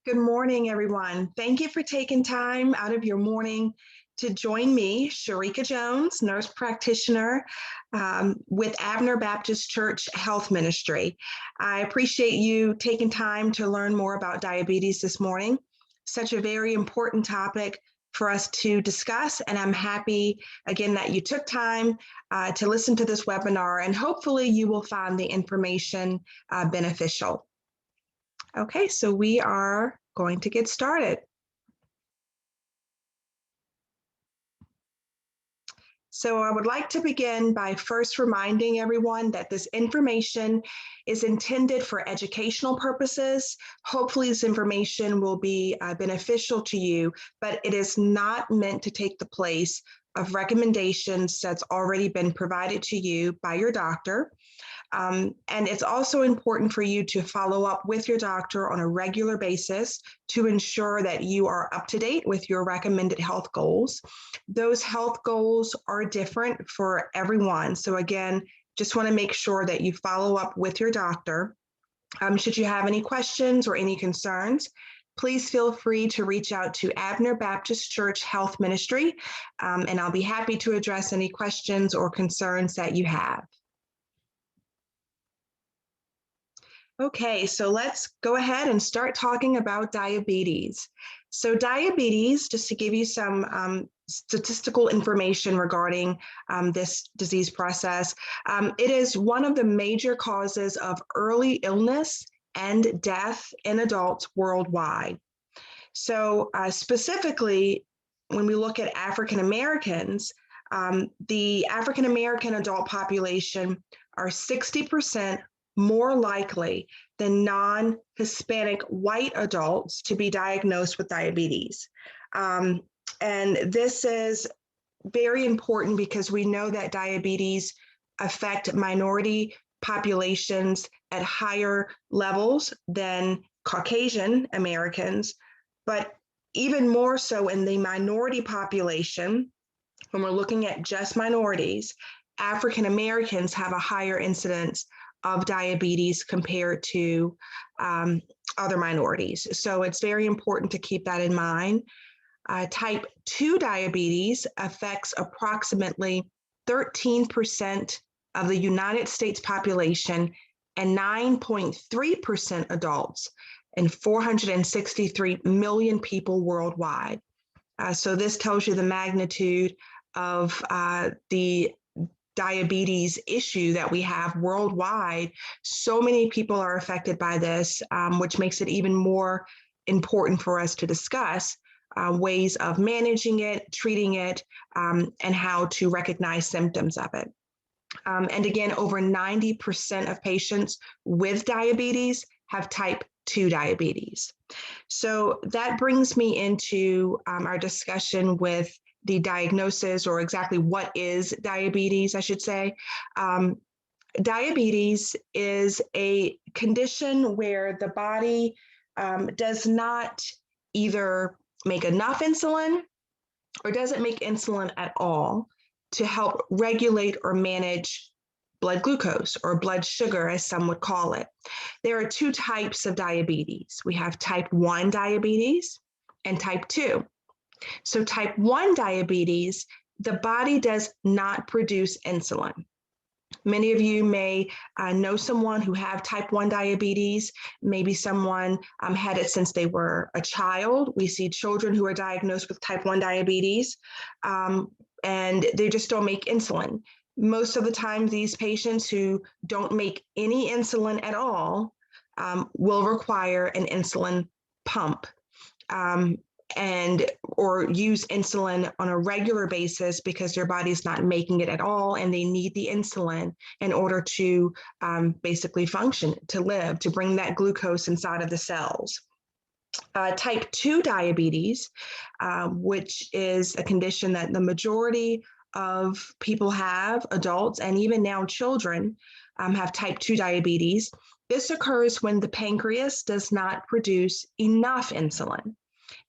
Good morning, everyone. Thank you for taking time out of your morning to join me, Sherika Jones, Nurse Practitioner with Abner Baptist Church Health Ministry. I appreciate you taking time to learn more about diabetes this morning. Such a very important topic for us to discuss, and I'm happy, again, that you took time to listen to this webinar, and hopefully you will find the information beneficial. Okay, so we are going to get started. So I would like to begin by first reminding everyone that this information is intended for educational purposes. Hopefully this information will be beneficial to you, but it is not meant to take the place of recommendations that's already been provided to you by your doctor. And it's also important for you to follow up with your doctor on a regular basis to ensure that you are up to date with your recommended health goals. Those health goals are different for everyone. So again, just want to make sure that you follow up with your doctor. Should you have any questions or any concerns, please feel free to reach out to Abner Baptist Church Health Ministry, and I'll be happy to address any questions or concerns that you have. Okay, so let's go ahead and start talking about diabetes. So diabetes, just to give you some statistical information regarding this disease process, it is one of the major causes of early illness and death in adults worldwide. So specifically, when we look at African Americans, the African American adult population are 60% more likely than non-Hispanic white adults to be diagnosed with diabetes. And this is very important because we know that diabetes affect minority populations at higher levels than Caucasian Americans, but even more so in the minority population, when we're looking at just minorities, African Americans have a higher incidence of diabetes compared to other minorities. So it's very important to keep that in mind. Type 2 diabetes affects approximately 13% of the United States population and 9.3% adults and 463 million people worldwide. So this tells you the magnitude of the diabetes issue that we have worldwide. So many people are affected by this, which makes it even more important for us to discuss ways of managing it, treating it, and how to recognize symptoms of it. And again, over 90% of patients with diabetes have type 2 diabetes. So that brings me into our discussion with the diagnosis, or exactly what is diabetes, I should say. Diabetes is a condition where the body does not either make enough insulin or doesn't make insulin at all to help regulate or manage blood glucose, or blood sugar, as some would call it. There are two types of diabetes. We have type 1 diabetes and type 2. So type 1 diabetes, the body does not produce insulin. Many of you may know someone who have type 1 diabetes. Maybe someone had it since they were a child. We see children who are diagnosed with type 1 diabetes, and they just don't make insulin. Most of the time, these patients who don't make any insulin at all will require an insulin pump. Or use insulin on a regular basis because their body's not making it at all, and they need the insulin in order to basically function, to live, to bring that glucose inside of the cells. Type 2 diabetes, which is a condition that the majority of people have, adults and even now children, have type 2 diabetes. This occurs when the pancreas does not produce enough insulin,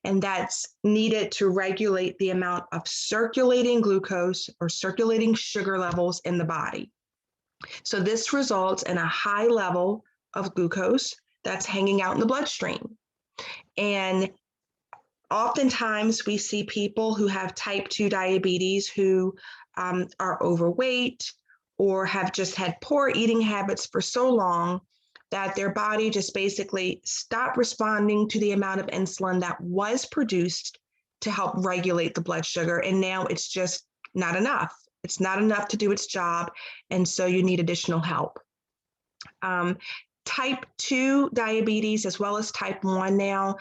and that's needed to regulate the amount of circulating glucose or circulating sugar levels in the body. So this results in a high level of glucose that's hanging out in the bloodstream. And oftentimes we see people who have type 2 diabetes who are overweight or have just had poor eating habits for so long that their body just basically stopped responding to the amount of insulin that was produced to help regulate the blood sugar. And now it's just not enough. It's not enough to do its job. And so you need additional help. Type 2 diabetes, as well as type 1 now,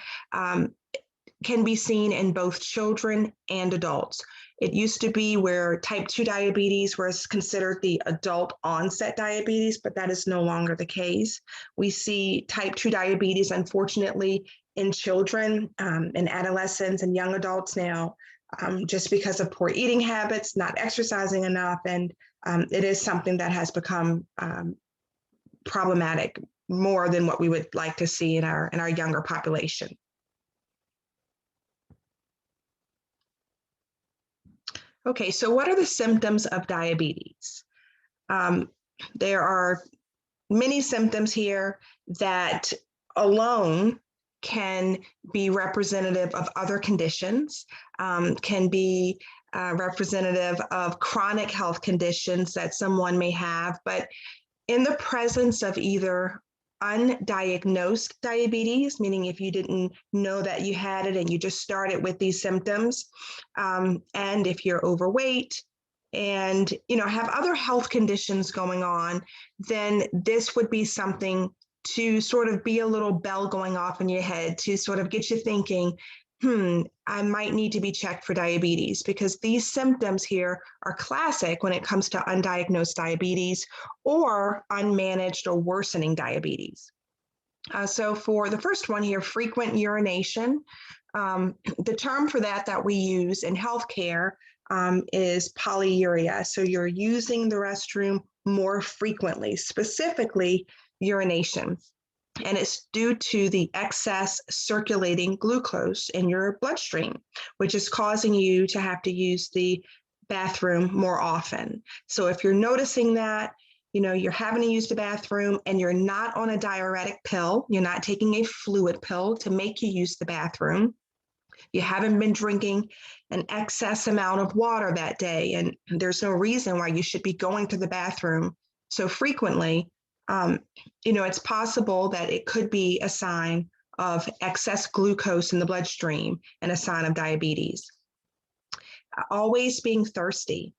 can be seen in both children and adults. It used to be where type 2 diabetes was considered the adult onset diabetes, but that is no longer the case. We see type 2 diabetes, unfortunately, in children, in adolescents, and young adults now, just because of poor eating habits, not exercising enough, and it is something that has become problematic more than what we would like to see in our younger population. Okay, so what are the symptoms of diabetes? There are many symptoms here that alone can be representative of other conditions, can be representative of chronic health conditions that someone may have, but in the presence of either undiagnosed diabetes, meaning if you didn't know that you had it and you just started with these symptoms, and if you're overweight and have other health conditions going on, then this would be something to sort of be a little bell going off in your head to sort of get you thinking, I might need to be checked for diabetes, because these symptoms here are classic when it comes to undiagnosed diabetes or unmanaged or worsening diabetes. So for the first one here, frequent urination, the term for that we use in healthcare is polyuria. So you're using the restroom more frequently, specifically urination. And it's due to the excess circulating glucose in your bloodstream, which is causing you to have to use the bathroom more often. So if you're noticing that, you're having to use the bathroom and you're not on a diuretic pill, you're not taking a fluid pill to make you use the bathroom, you haven't been drinking an excess amount of water that day, and there's no reason why you should be going to the bathroom so frequently, it's possible that it could be a sign of excess glucose in the bloodstream and a sign of diabetes. Always being thirsty.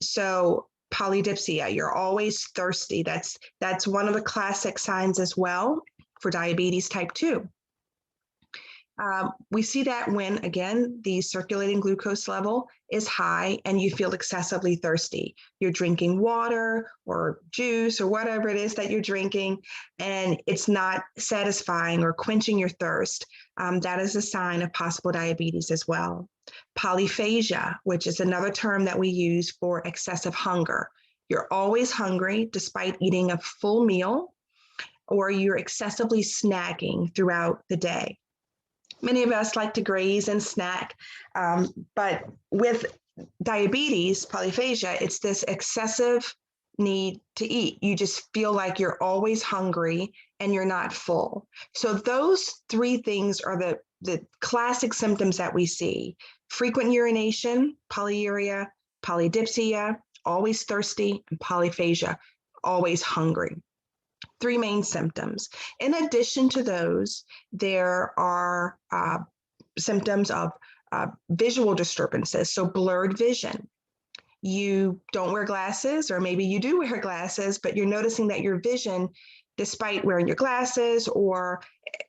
So polydipsia, you're always thirsty. That's one of the classic signs as well for diabetes type 2. We see that when, again, the circulating glucose level is high and you feel excessively thirsty. You're drinking water or juice or whatever it is that you're drinking, and it's not satisfying or quenching your thirst. That is a sign of possible diabetes as well. Polyphagia, which is another term that we use for excessive hunger. You're always hungry despite eating a full meal, or you're excessively snacking throughout the day. Many of us like to graze and snack, but with diabetes, polyphagia, it's this excessive need to eat. You just feel like you're always hungry and you're not full. So those three things are the classic symptoms that we see: frequent urination, polyuria, polydipsia, always thirsty, and polyphagia, always hungry. Three main symptoms. In addition to those, there are symptoms of visual disturbances, so blurred vision. You don't wear glasses, or maybe you do wear glasses, but you're noticing that your vision, despite wearing your glasses or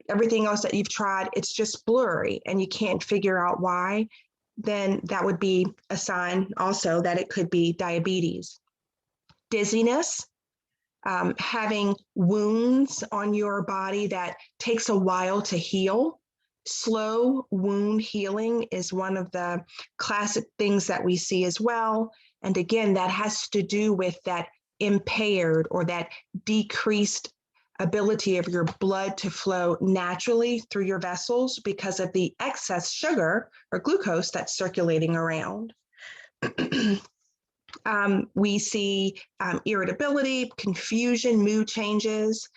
everything else that you've tried, it's just blurry and you can't figure out why. Then that would be a sign also that it could be diabetes. Dizziness. Having wounds on your body that takes a while to heal. Slow wound healing is one of the classic things that we see as well. And again, that has to do with that impaired or that decreased ability of your blood to flow naturally through your vessels because of the excess sugar or glucose that's circulating around. We see irritability, confusion, mood changes.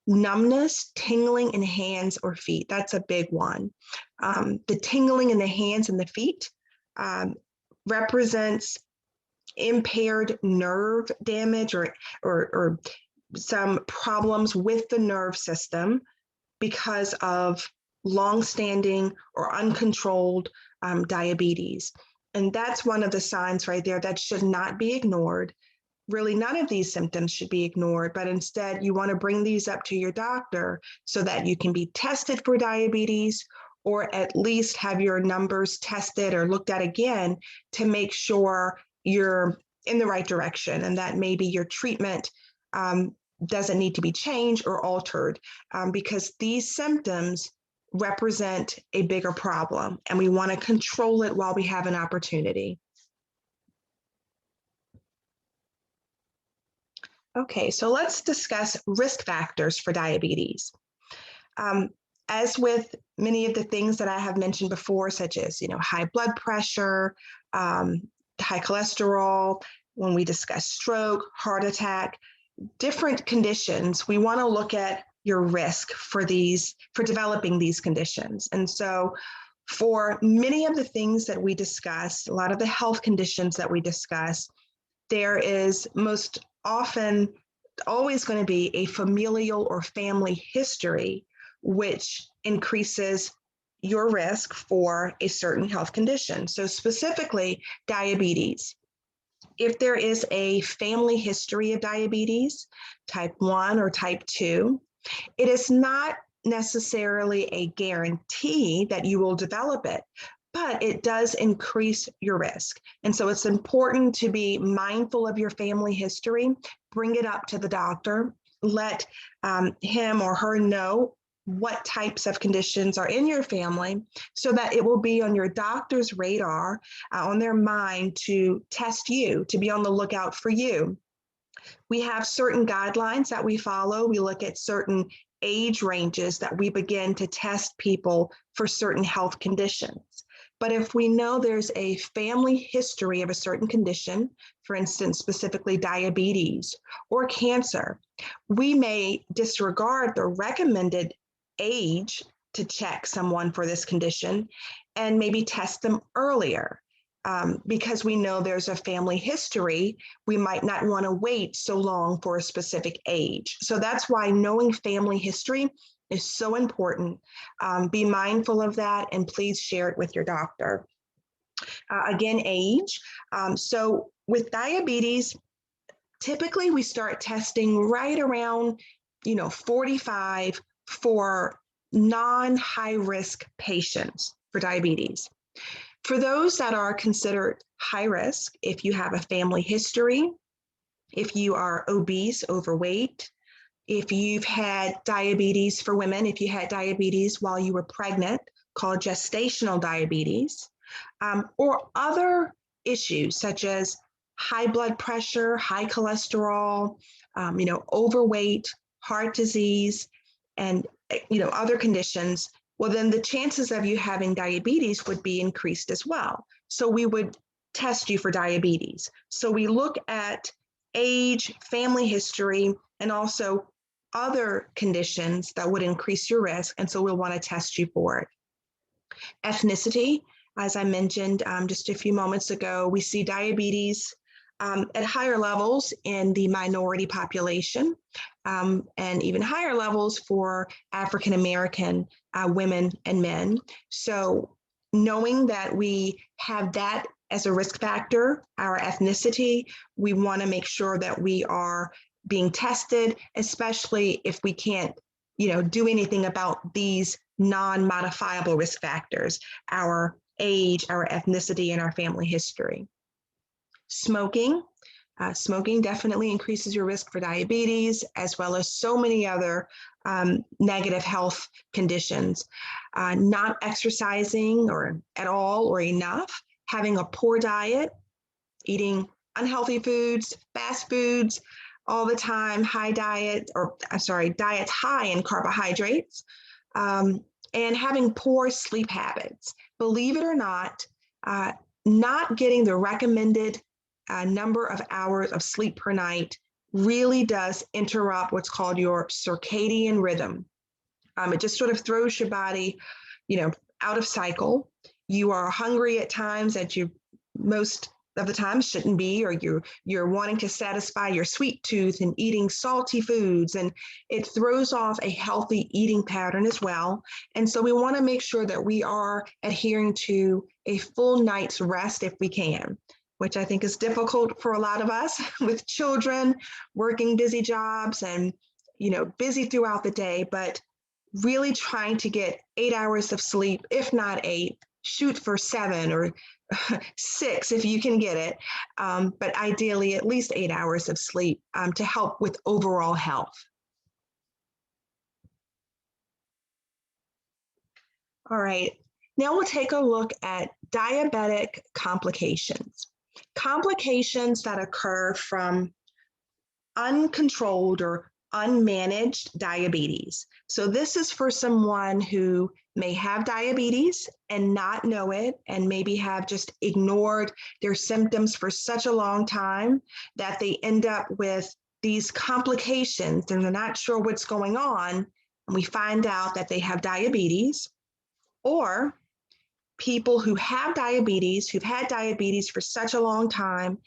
numbness, tingling in hands or feet. That's a big one. The tingling in the hands and the feet represents impaired nerve damage or some problems with the nerve system because of longstanding or uncontrolled diabetes. And that's one of the signs right there that should not be ignored. Really, none of these symptoms should be ignored, but instead you want to bring these up to your doctor so that you can be tested for diabetes, or at least have your numbers tested or looked at again to make sure you're in the right direction and that maybe your treatment doesn't need to be changed or altered, because these symptoms represent a bigger problem and we want to control it while we have an opportunity. Okay, so let's discuss risk factors for diabetes. As with many of the things that I have mentioned before, such as high blood pressure, high cholesterol, when we discuss stroke, heart attack, different conditions, we want to look at your risk for developing these conditions. And so for many of the things that we discuss, a lot of the health conditions that we discuss, there is most often always going to be a familial or family history, which increases your risk for a certain health condition. So specifically diabetes. If there is a family history of diabetes, type 1 or type 2, it is not necessarily a guarantee that you will develop it, but it does increase your risk. And so it's important to be mindful of your family history, bring it up to the doctor, let him or her know what types of conditions are in your family so that it will be on your doctor's radar, on their mind to test you, to be on the lookout for you. We have certain guidelines that we follow. We look at certain age ranges that we begin to test people for certain health conditions. But if we know there's a family history of a certain condition, for instance, specifically diabetes or cancer, we may disregard the recommended age to check someone for this condition and maybe test them earlier. Because we know there's a family history, we might not want to wait so long for a specific age. So that's why knowing family history is so important. Be mindful of that and please share it with your doctor. Again, age. So with diabetes, typically we start testing right around 45 for non-high risk patients for diabetes. For those that are considered high risk, if you have a family history, if you are obese, overweight, if you've had diabetes for women, if you had diabetes while you were pregnant, called gestational diabetes, or other issues such as high blood pressure, high cholesterol, overweight, heart disease, and other conditions, well, then the chances of you having diabetes would be increased as well. So we would test you for diabetes. So we look at age, family history, and also other conditions that would increase your risk. And so we'll want to test you for it. Ethnicity, as I mentioned just a few moments ago, we see diabetes at higher levels in the minority population, and even higher levels for African American women and men. So knowing that we have that as a risk factor, our ethnicity, we want to make sure that we are being tested, especially if we can't do anything about these non-modifiable risk factors, our age, our ethnicity, and our family history. Smoking. Smoking definitely increases your risk for diabetes, as well as so many other negative health conditions. Not exercising or at all or enough, having a poor diet, eating unhealthy foods, fast foods all the time, diets high in carbohydrates, and having poor sleep habits. Believe it or not getting the recommended number of hours of sleep per night really does interrupt what's called your circadian rhythm. It just sort of throws your body, out of cycle. You are hungry at times that you most of the time shouldn't be, or you're wanting to satisfy your sweet tooth and eating salty foods, and it throws off a healthy eating pattern as well. And so we want to make sure that we are adhering to a full night's rest if we can, which I think is difficult for a lot of us with children, working busy jobs, and busy throughout the day, but really trying to get 8 hours of sleep, if not 8, shoot for 7 or 6 if you can get it, but ideally at least 8 hours of sleep to help with overall health. All right, now we'll take a look at diabetic complications. Complications that occur from uncontrolled or unmanaged diabetes. So this is for someone who may have diabetes and not know it, and maybe have just ignored their symptoms for such a long time that they end up with these complications and they're not sure what's going on. And we find out that they have diabetes, or people who have diabetes, who've had diabetes for such a long time,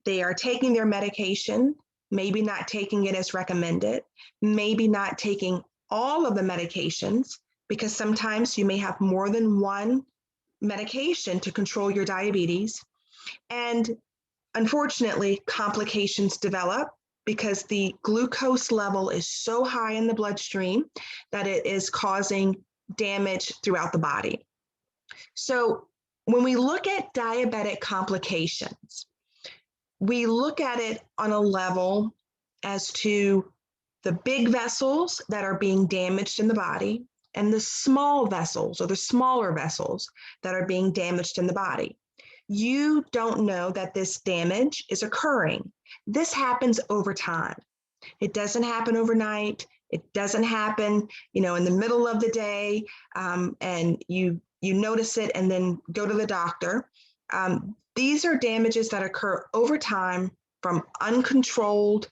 they are taking their medication, maybe not taking it as recommended, maybe not taking all of the medications, because sometimes you may have more than one medication to control your diabetes. And unfortunately, complications develop because the glucose level is so high in the bloodstream that it is causing damage throughout the body. So when we look at diabetic complications, we look at it on a level as to the big vessels that are being damaged in the body and the small vessels or the smaller vessels that are being damaged in the body. You don't know that this damage is occurring. This happens over time. It doesn't happen overnight. It doesn't happen, in the middle of the day, and you notice it and then go to the doctor. These are damages that occur over time from uncontrolled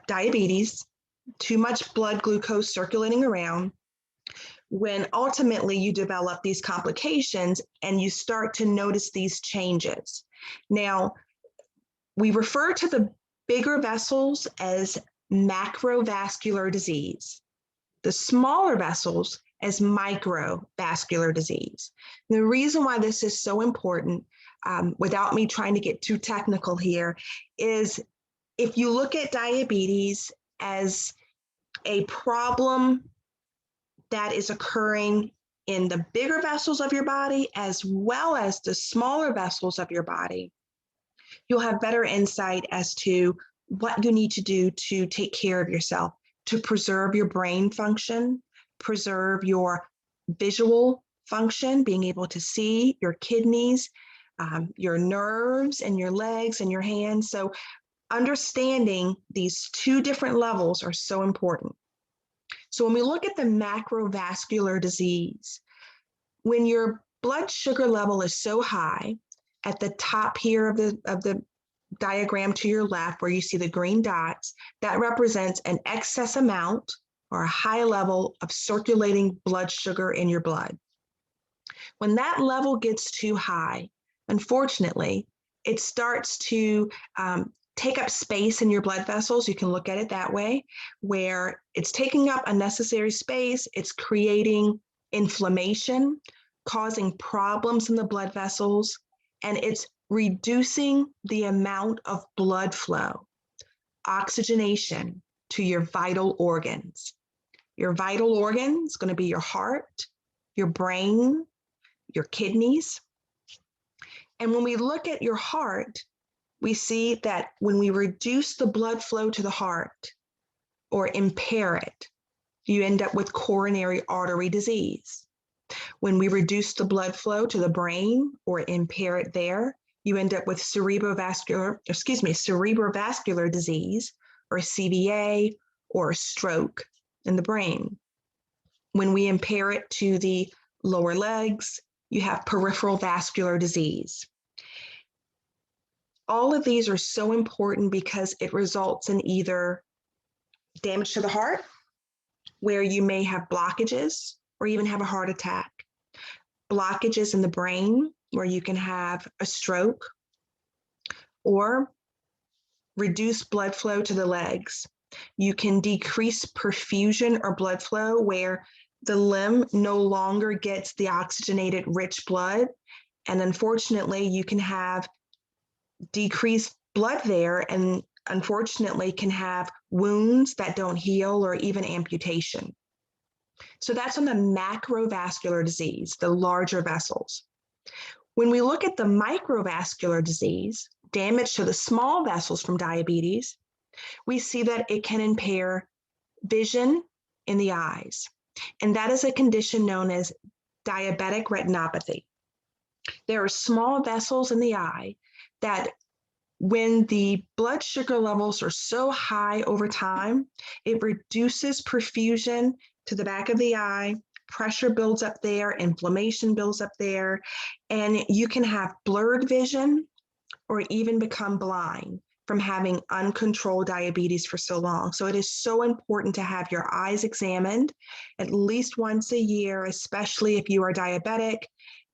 diabetes, too much blood glucose circulating around, when ultimately you develop these complications and you start to notice these changes. Now, we refer to the bigger vessels as macrovascular disease, the smaller vessels as microvascular disease. And the reason why this is so important, without me trying to get too technical here, is if you look at diabetes as a problem that is occurring in the bigger vessels of your body as well as the smaller vessels of your body, you'll have better insight as to what you need to do to take care of yourself, to preserve your brain function, preserve your visual function, being able to see, your kidneys, your nerves, and your legs and your hands. So understanding these two different levels are so important. So when we look at the macrovascular disease, when your blood sugar level is so high, at the top here of the diagram to your left, where you see the green dots, that represents an excess amount or a high level of circulating blood sugar in your blood. When that level gets too high, unfortunately, it starts to take up space in your blood vessels. You can look at it that way, where it's taking up unnecessary space, it's creating inflammation, causing problems in the blood vessels, and it's reducing the amount of blood flow, oxygenation to your vital organs. Your vital organs is going to be your heart, your brain, your kidneys. And when we look at your heart, we see that when we reduce the blood flow to the heart or impair it, you end up with coronary artery disease. When we reduce the blood flow to the brain or impair it there, you end up with cerebrovascular disease, or CVA, or stroke in the brain. When we impair it to the lower legs, you have peripheral vascular disease. All of these are so important because it results in either damage to the heart, where you may have blockages or even have a heart attack, blockages in the brain, where you can have a stroke, or reduce blood flow to the legs. You can decrease perfusion or blood flow, where the limb no longer gets the oxygenated rich blood. And unfortunately, you can have decreased blood there and unfortunately can have wounds that don't heal or even amputation. So that's on the macrovascular disease, the larger vessels. When we look at the microvascular disease, damage to the small vessels from diabetes, we see that it can impair vision in the eyes. And that is a condition known as diabetic retinopathy. There are small vessels in the eye that when the blood sugar levels are so high over time, it reduces perfusion to the back of the eye, pressure builds up there, inflammation builds up there, and you can have blurred vision or even become blind from having uncontrolled diabetes for so long. So it is so important to have your eyes examined at least once a year, especially if you are diabetic,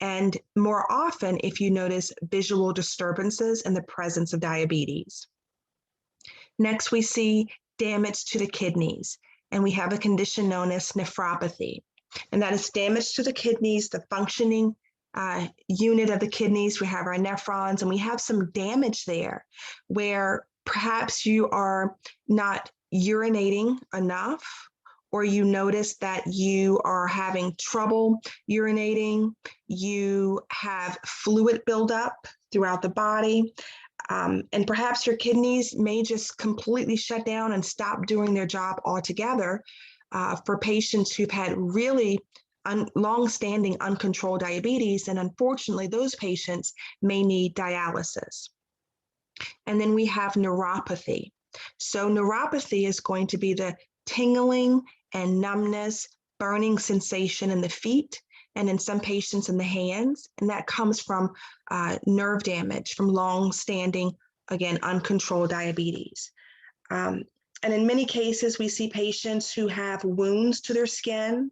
and more often if you notice visual disturbances in the presence of diabetes. Next, we see damage to the kidneys, and we have a condition known as nephropathy, and that is damage to the kidneys, the functioning unit of the kidneys. We have our nephrons, and we have some damage there where perhaps you are not urinating enough, or you notice that you are having trouble urinating, you have fluid buildup throughout the body, and perhaps your kidneys may just completely shut down and stop doing their job altogether for patients who've had really long-standing uncontrolled diabetes, and unfortunately, those patients may need dialysis. And then we have neuropathy. So neuropathy is going to be the tingling and numbness, burning sensation in the feet, and in some patients in the hands, and that comes from nerve damage from long-standing, again, uncontrolled diabetes. And in many cases, we see patients who have wounds to their skin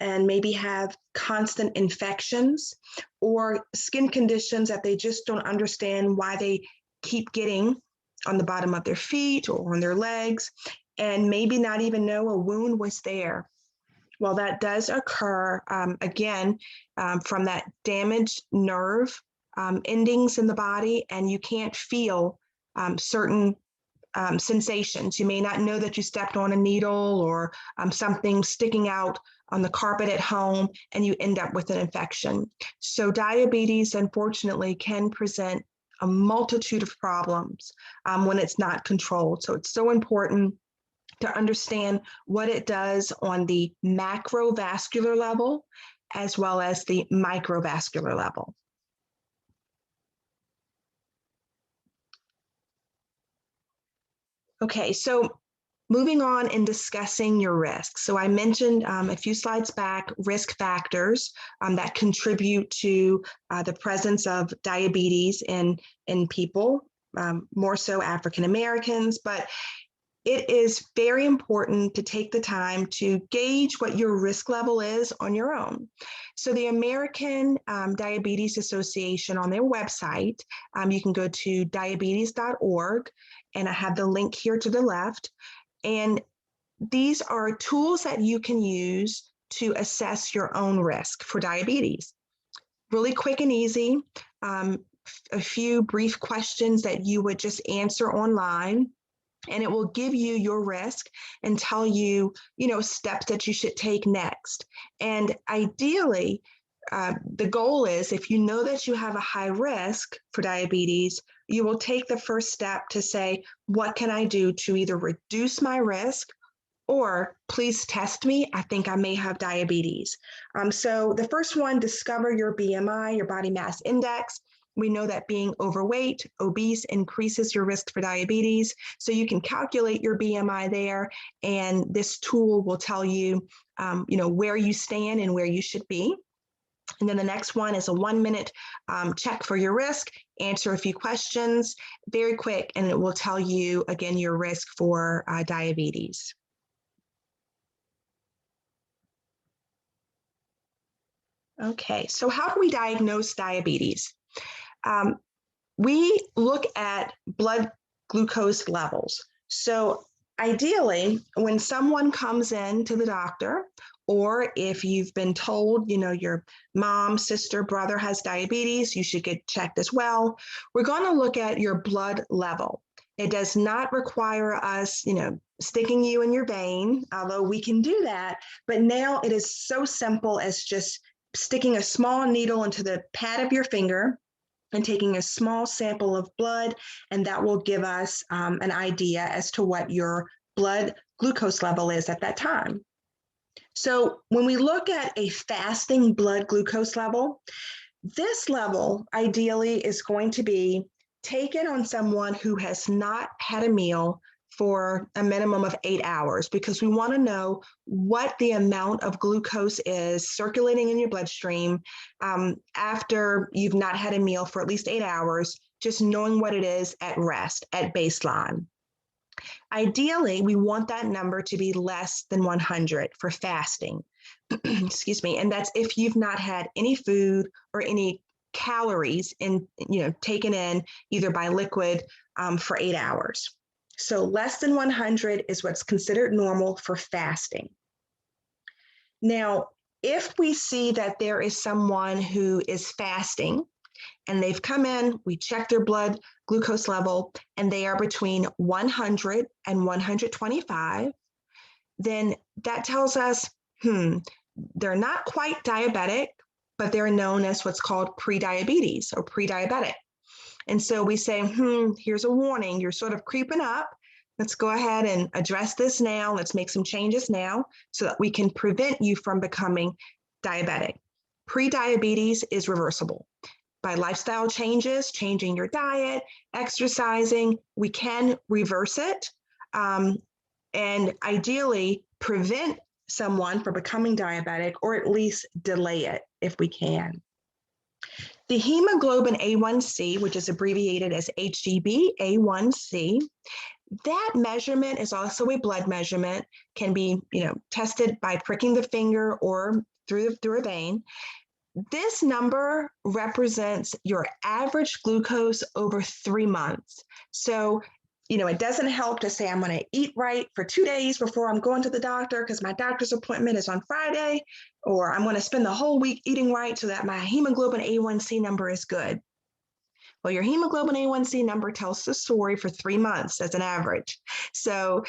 and maybe have constant infections or skin conditions that they just don't understand why they keep getting on the bottom of their feet or on their legs, and maybe not even know a wound was there. Well, that does occur, again, from that damaged nerve endings in the body, and you can't feel certain sensations. You may not know that you stepped on a needle or something sticking out on the carpet at home, and you end up with an infection. So diabetes, unfortunately, can present a multitude of problems when it's not controlled. So it's so important to understand what it does on the macrovascular level as well as the microvascular level. Okay, so moving on and discussing your risks. So I mentioned a few slides back risk factors that contribute to the presence of diabetes in people, more so African Americans, but it is very important to take the time to gauge what your risk level is on your own. So the American Diabetes Association, on their website, you can go to diabetes.org, and I have the link here to the left. And these are tools that you can use to assess your own risk for diabetes. Really quick and easy, a few brief questions that you would just answer online, and it will give you your risk and tell you, steps that you should take next. And ideally, the goal is if you know that you have a high risk for diabetes, you will take the first step to say, what can I do to either reduce my risk or please test me, I think I may have diabetes. So the first one, discover your BMI, your body mass index. We know that being overweight, obese increases your risk for diabetes. So you can calculate your BMI there, and this tool will tell you, where you stand and where you should be. And then the next one is a 1-minute check for your risk, answer a few questions, very quick, and it will tell you, again, your risk for diabetes. Okay, so how do we diagnose diabetes? We look at blood glucose levels. So ideally, when someone comes in to the doctor, or if you've been told, your mom, sister, brother has diabetes, you should get checked as well. We're going to look at your blood level. It does not require us, sticking you in your vein, although we can do that. But now it is so simple as just sticking a small needle into the pad of your finger and taking a small sample of blood, and that will give us an idea as to what your blood glucose level is at that time. So when we look at a fasting blood glucose level, this level ideally is going to be taken on someone who has not had a meal for a minimum of 8 hours, because we want to know what the amount of glucose is circulating in your bloodstream after you've not had a meal for at least 8 hours, just knowing what it is at rest, at baseline. Ideally, we want that number to be less than 100 for fasting. Excuse me. And that's if you've not had any food or any calories taken in either by liquid for 8 hours. So less than 100 is what's considered normal for fasting. Now, if we see that there is someone who is fasting and they've come in, we check their blood glucose level, and they are between 100 and 125, then that tells us, they're not quite diabetic, but they're known as what's called prediabetes or pre-diabetic. And so we say, here's a warning, you're sort of creeping up. Let's go ahead and address this now. Let's make some changes now so that we can prevent you from becoming diabetic. Prediabetes is reversible. By lifestyle changes, changing your diet, exercising, we can reverse it and ideally prevent someone from becoming diabetic, or at least delay it if we can. The hemoglobin A1C, which is abbreviated as HbA1c, that measurement is also a blood measurement, can be tested by pricking the finger or through a vein. This number represents your average glucose over 3 months. So, it doesn't help to say I'm going to eat right for 2 days before I'm going to the doctor because my doctor's appointment is on Friday, or I'm going to spend the whole week eating right so that my hemoglobin A1C number is good. Well, your hemoglobin A1C number tells the story for 3 months as an average. So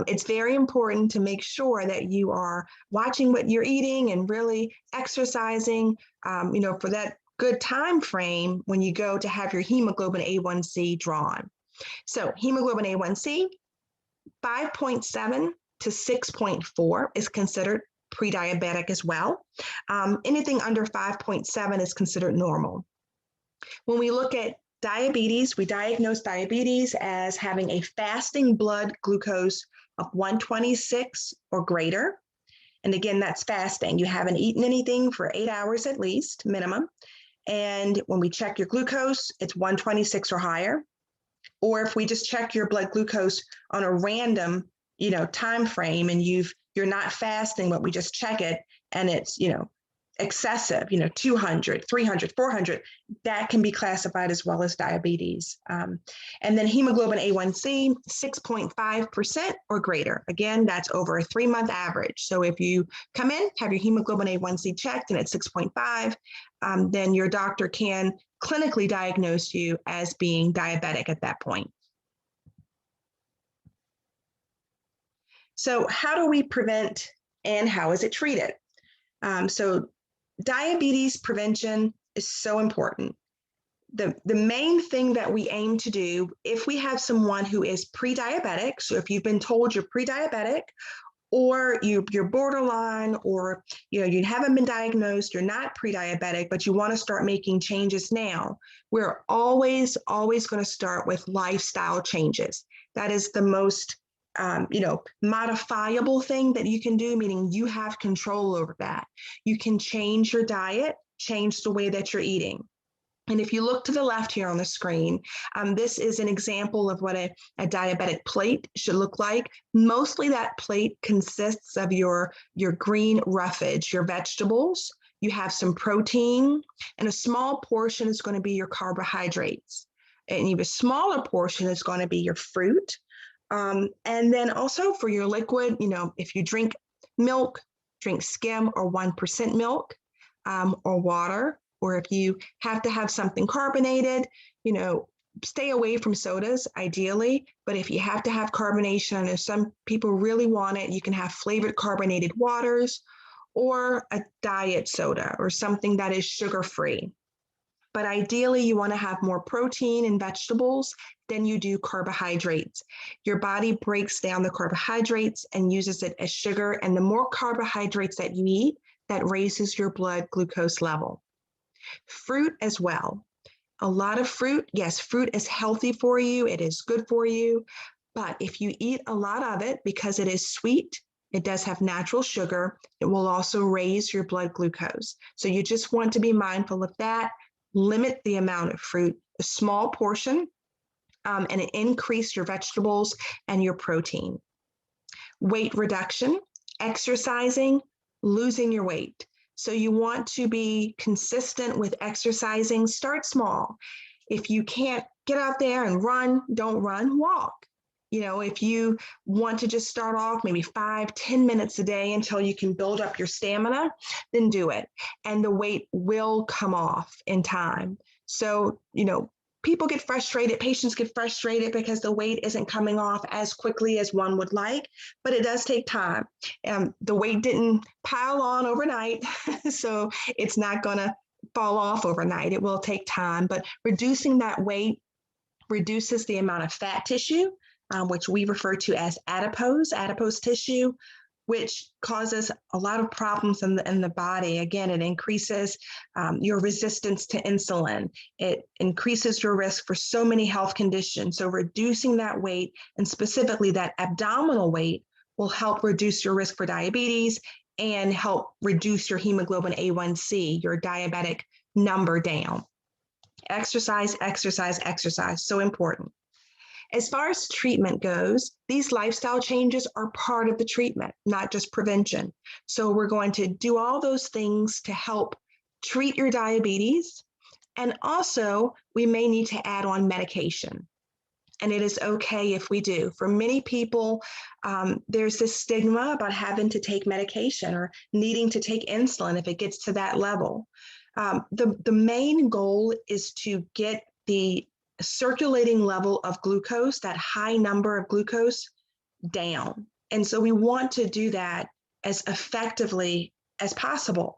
it's very important to make sure that you are watching what you're eating and really exercising, for that good time frame when you go to have your hemoglobin A1C drawn. So hemoglobin A1C, 5.7 to 6.4 is considered pre-diabetic as well. Anything under 5.7 is considered normal. When we look at diabetes, we diagnose diabetes as having a fasting blood glucose of 126 or greater. And again, that's fasting. You haven't eaten anything for 8 hours at least, minimum. And when we check your glucose, it's 126 or higher. Or if we just check your blood glucose on a random, time frame, and you're not fasting, but we just check it and it's, excessive, 200, 300, 400, that can be classified as well as diabetes. And then hemoglobin A1C, 6.5% or greater. Again, that's over a 3-month average. So if you come in, have your hemoglobin A1C checked and it's 6.5, then your doctor can clinically diagnose you as being diabetic at that point. So how do we prevent and how is it treated? So diabetes prevention is so important. The main thing that we aim to do, if we have someone who is pre-diabetic, so if you've been told you're pre-diabetic, or you're borderline, or you haven't been diagnosed, you're not pre-diabetic, but you want to start making changes now, we're always going to start with lifestyle changes. That is the most modifiable thing that you can do, meaning you have control over that. You can change your diet change the way that you're eating. And if you look to the left here on the screen, this is an example of what a diabetic plate should look like. Mostly that plate consists of your green roughage, your vegetables. You have some protein, and a small portion is going to be your carbohydrates. And even a smaller portion is going to be your fruit. And then also for your liquid, if you drink milk, drink skim or 1% milk, or water. Or if you have to have something carbonated, stay away from sodas ideally. But if you have to have carbonation, I know some people really want it, you can have flavored carbonated waters or a diet soda or something that is sugar-free. But ideally, you want to have more protein and vegetables than you do carbohydrates. Your body breaks down the carbohydrates and uses it as sugar. And the more carbohydrates that you eat, that raises your blood glucose level. Fruit as well. A lot of fruit, yes, fruit is healthy for you. It is good for you. But if you eat a lot of it, because it is sweet, it does have natural sugar, it will also raise your blood glucose. So you just want to be mindful of that. Limit the amount of fruit, a small portion, and increase your vegetables and your protein. Weight reduction, exercising, losing your weight. So you want to be consistent with exercising. Start small. If you can't get out there and run, don't run, walk. If you want to just start off maybe 5-10 minutes a day until you can build up your stamina, then do it. And the weight will come off in time. So, people get frustrated, patients get frustrated because the weight isn't coming off as quickly as one would like, but it does take time. The weight didn't pile on overnight, so it's not going to fall off overnight. It will take time, but reducing that weight reduces the amount of fat tissue, which we refer to as adipose tissue, which causes a lot of problems in the body. Again, it increases your resistance to insulin. It increases your risk for so many health conditions. So reducing that weight, and specifically that abdominal weight, will help reduce your risk for diabetes and help reduce your hemoglobin A1C, your diabetic number, down. Exercise, exercise, exercise, so important. As far as treatment goes, these lifestyle changes are part of the treatment, not just prevention. So we're going to do all those things to help treat your diabetes. And also, we may need to add on medication. And it is okay if we do. For many people, there's this stigma about having to take medication or needing to take insulin if it gets to that level. The main goal is to get the circulating level of glucose, that high number of glucose, down. And so we want to do that as effectively as possible.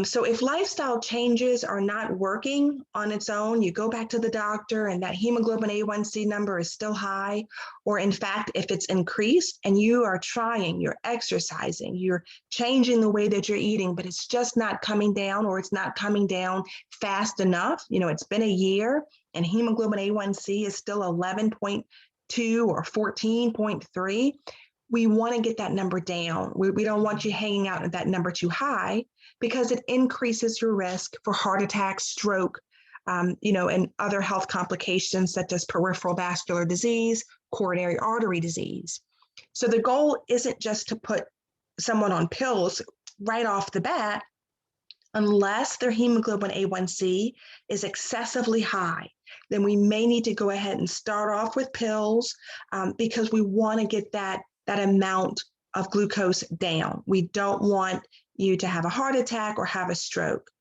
So if lifestyle changes are not working on its own, you go back to the doctor and that hemoglobin A1C number is still high, or in fact, if it's increased and you are trying, you're exercising, you're changing the way that you're eating, but it's just not coming down, or it's not coming down fast enough. It's been a year and hemoglobin A1C is still 11.2 or 14.3. We want to get that number down. We don't want you hanging out at that number too high, because it increases your risk for heart attack, stroke, and other health complications such as peripheral vascular disease, coronary artery disease. So the goal isn't just to put someone on pills right off the bat, unless their hemoglobin A1C is excessively high. Then we may need to go ahead and start off with pills because we want to get that amount of glucose down. We don't want you to have a heart attack or have a stroke.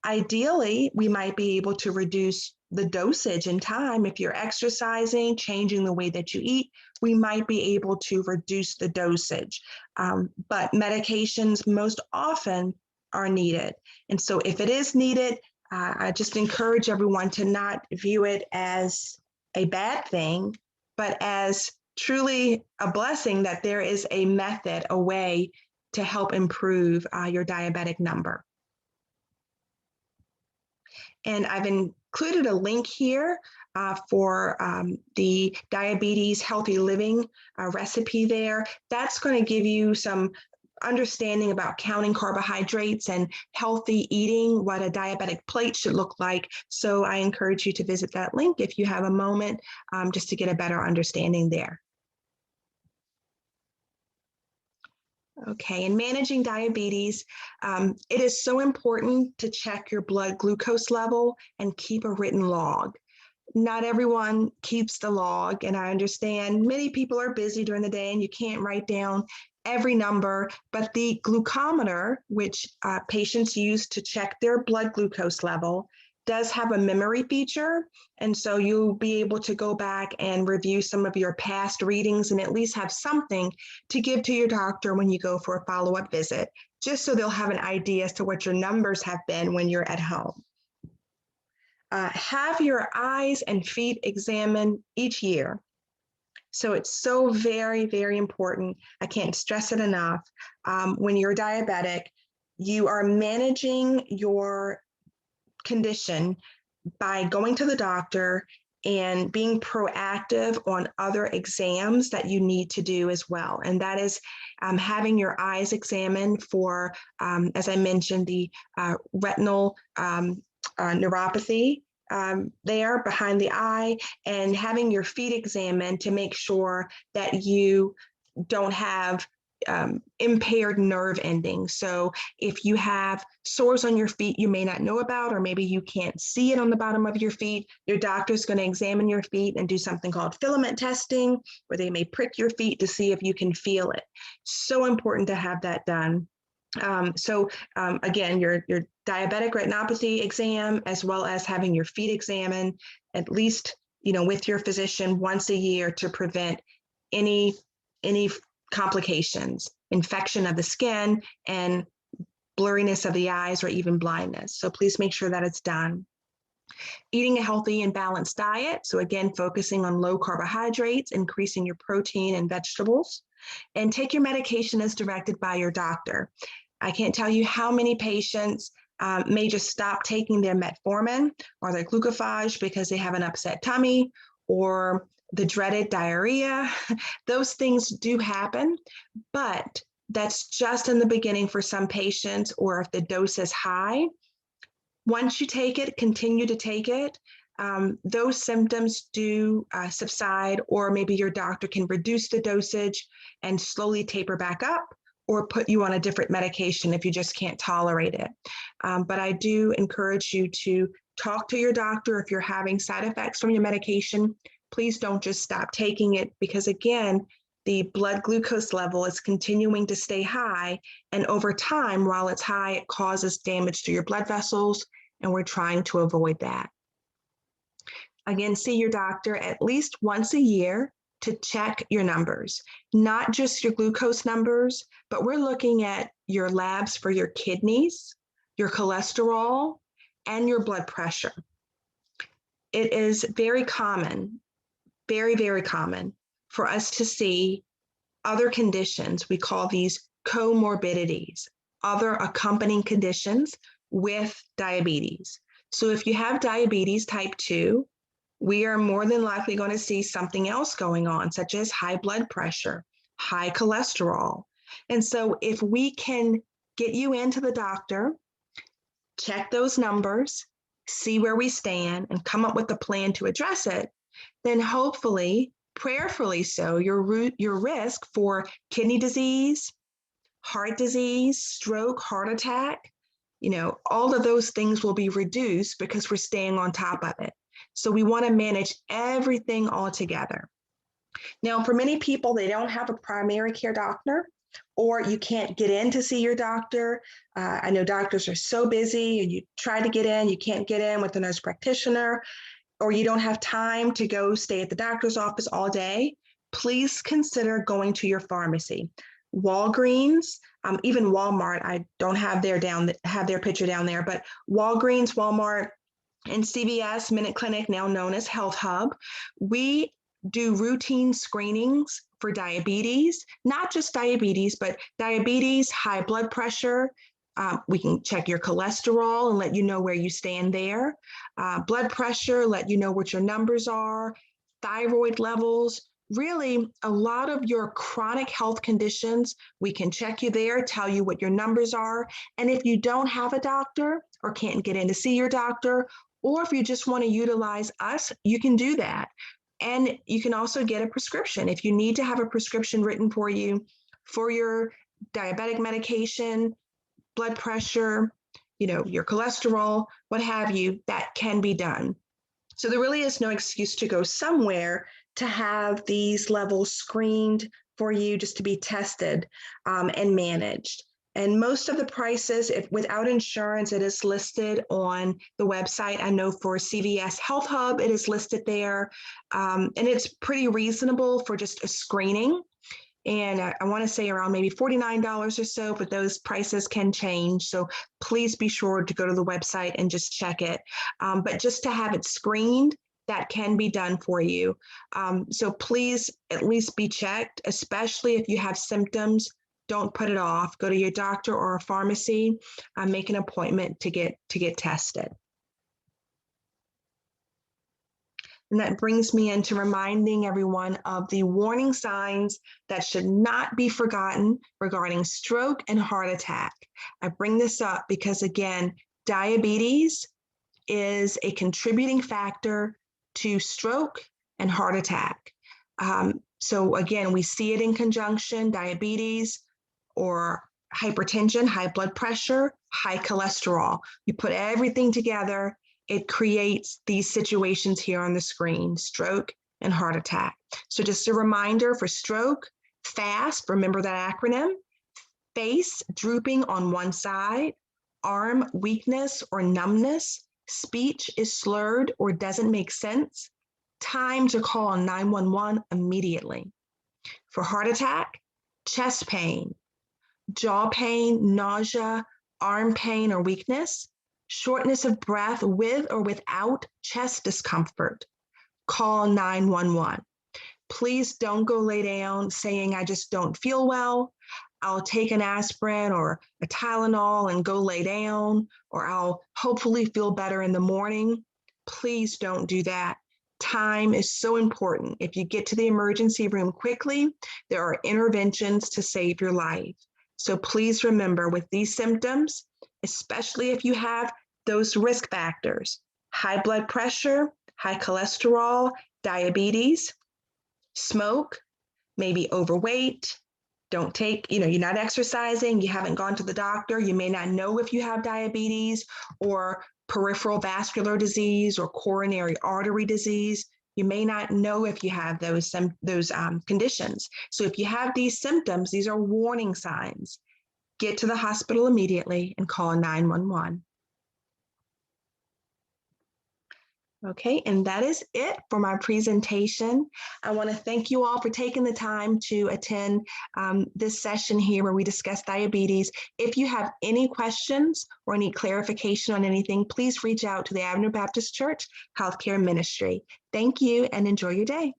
Ideally, we might be able to reduce the dosage in time. If you're exercising, changing the way that you eat, we might be able to reduce the dosage. But medications most often are needed. And so if it is needed, I just encourage everyone to not view it as a bad thing, but as truly a blessing that there is a method, a way to help improve your diabetic number. And I've included a link here for the diabetes healthy living recipe there. That's going to give you some understanding about counting carbohydrates and healthy eating, what a diabetic plate should look like. So I encourage you to visit that link if you have a moment, just to get a better understanding there. Okay, in managing diabetes, it is so important to check your blood glucose level and keep a written log. Not everyone keeps the log, and I understand many people are busy during the day and you can't write down every number, but the glucometer, which patients use to check their blood glucose level, does have a memory feature. And so you'll be able to go back and review some of your past readings and at least have something to give to your doctor when you go for a follow-up visit, just so they'll have an idea as to what your numbers have been when you're at home. Have your eyes and feet examined each year. So it's so very, very important. I can't stress it enough. When you're diabetic, you are managing your condition by going to the doctor and being proactive on other exams that you need to do as well. And that is having your eyes examined for, as I mentioned, the retinal neuropathy there behind the eye, and having your feet examined to make sure that you don't have impaired nerve endings. So if you have sores on your feet you may not know about, or maybe you can't see it on the bottom of your feet, your doctor's going to examine your feet and do something called filament testing, where they may prick your feet to see if you can feel it. So important to have that done. Again, your diabetic retinopathy exam, as well as having your feet examined at least, with your physician once a year to prevent any complications, infection of the skin, and blurriness of the eyes, or even blindness. So please make sure that it's done. Eating a healthy and balanced diet. So again, focusing on low carbohydrates, increasing your protein and vegetables, and take your medication as directed by your doctor. I can't tell you how many patients may just stop taking their metformin or their glucophage because they have an upset tummy or the dreaded diarrhea. Those things do happen, but that's just in the beginning for some patients, or if the dose is high. Once you take it, continue to take it. Those symptoms do subside, or maybe your doctor can reduce the dosage and slowly taper back up, or put you on a different medication if you just can't tolerate it. But I do encourage you to talk to your doctor if you're having side effects from your medication. Please don't just stop taking it, because again, the blood glucose level is continuing to stay high. And over time, while it's high, it causes damage to your blood vessels, and we're trying to avoid that. Again, see your doctor at least once a year to check your numbers, not just your glucose numbers, but we're looking at your labs for your kidneys, your cholesterol, and your blood pressure. It is very common, very, very common for us to see other conditions. We call these comorbidities, other accompanying conditions with diabetes. So if you have diabetes type 2, we are more than likely going to see something else going on, such as high blood pressure, high cholesterol. And so if we can get you into the doctor, check those numbers, see where we stand, and come up with a plan to address it, then hopefully, prayerfully so, your risk for kidney disease, heart disease, stroke, heart attack, all of those things will be reduced because we're staying on top of it. So we want to manage everything all together. Now, for many people, they don't have a primary care doctor, or you can't get in to see your doctor. I know doctors are so busy, and you try to get in, you can't get in with the nurse practitioner, or you don't have time to go stay at the doctor's office all day. Please consider going to your pharmacy. Walgreens, even Walmart, I don't have their picture down there, but Walgreens, Walmart, and CVS, Minute Clinic, now known as Health Hub, we do routine screenings for diabetes, not just diabetes, but diabetes, high blood pressure. We can check your cholesterol and let you know where you stand there. Blood pressure, let you know what your numbers are. Thyroid levels, really a lot of your chronic health conditions, we can check you there, tell you what your numbers are. And if you don't have a doctor or can't get in to see your doctor, or if you just want to utilize us, you can do that. And you can also get a prescription. If you need to have a prescription written for you for your diabetic medication, blood pressure, your cholesterol, what have you, that can be done. So there really is no excuse to go somewhere to have these levels screened for you just to be tested and managed. And most of the prices, if without insurance, it is listed on the website. I know for CVS Health Hub, it is listed there. And it's pretty reasonable for just a screening. And I want to say around maybe $49 or so, but those prices can change. So please be sure to go to the website and just check it. But just to have it screened, that can be done for you. So please at least be checked, especially if you have symptoms. Don't put it off. Go to your doctor or a pharmacy, make an appointment to get tested. And that brings me into reminding everyone of the warning signs that should not be forgotten regarding stroke and heart attack. I bring this up because, again, diabetes is a contributing factor to stroke and heart attack. So again, we see it in conjunction, diabetes or hypertension, high blood pressure, high cholesterol. You put everything together, it creates these situations here on the screen, stroke and heart attack. So just a reminder for stroke, FAST, remember that acronym, face drooping on one side, arm weakness or numbness, speech is slurred or doesn't make sense, time to call 911 immediately. For heart attack, chest pain, jaw pain, nausea, arm pain or weakness, shortness of breath with or without chest discomfort, call 911. Please don't go lay down saying, I just don't feel well. I'll take an aspirin or a Tylenol and go lay down, or I'll hopefully feel better in the morning. Please don't do that. Time is so important. If you get to the emergency room quickly, there are interventions to save your life. So please remember, with these symptoms, especially if you have those risk factors, high blood pressure, high cholesterol, diabetes, smoke, maybe overweight, don't take, you're not exercising, you haven't gone to the doctor, you may not know if you have diabetes or peripheral vascular disease or coronary artery disease. You may not know if you have those conditions. So if you have these symptoms, these are warning signs. Get to the hospital immediately and call 911. Okay, and that is it for my presentation. I want to thank you all for taking the time to attend this session here where we discuss diabetes. If you have any questions or any clarification on anything, please reach out to the Abner Baptist Church Healthcare Ministry. Thank you and enjoy your day.